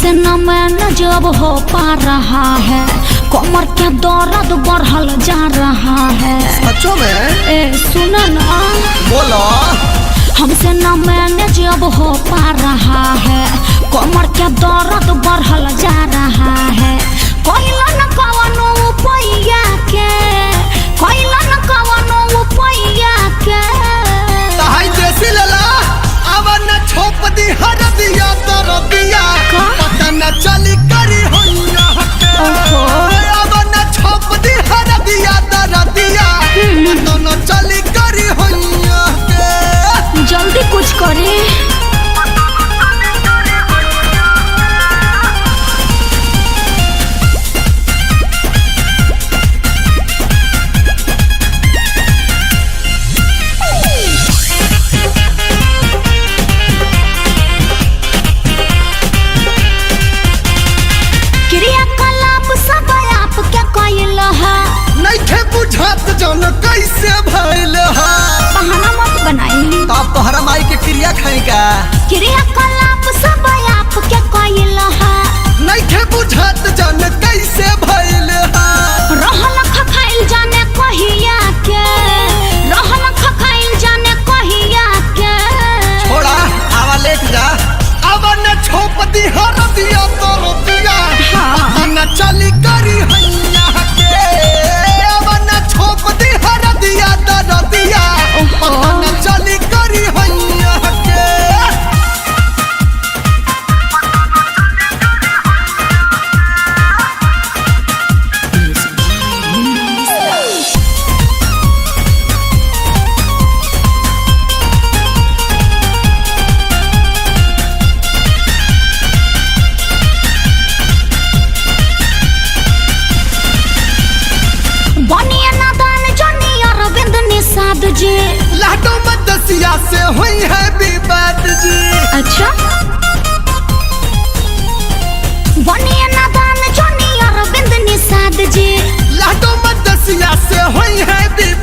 हमसे न मैनेज अब हो पा रहा है, कमर के दर्द बढ़ल जा रहा है। सचो में? ए सुना ना, बोलो। हमसे न मैनेज अब हो पा रहा है, कमर के दर्द बढ़ल जा रहा है। कोइला न कवनो उपाया के, कोइला न कवनो उपाया के। तहाई जैसी लला अब न छोप दी हर दिया तर दिया, पता न चली करी होइया के। अब न छोप दी हर दिया तर दिया, पता न चली करी होइया के। जल्दी कुछ करे। बुझात जौन कैसे भइल है, बहाना मत बनाई। तब तोहरा माई के क्रिया खाई का, क्रिया कलाप सब आप के कइल है। नइखे बुझात जौन कैसे भइल है। रहल खखाइल जाने कहिया के, रहल खखाइल जाने कहिया के। छोड़ा आवा लेट जा, अब न छोप दी हर दिया तोर दिया, न चली करी हैया के। छोप दी हर दिया दर दिया, पता न चली करी हैया के। जी लाडो मदसिया से हुई है विवाद जी। अच्छा बनिया नादान जोनी अरविंद निषाद जी, लाडो मदसिया से हुई है विवाद।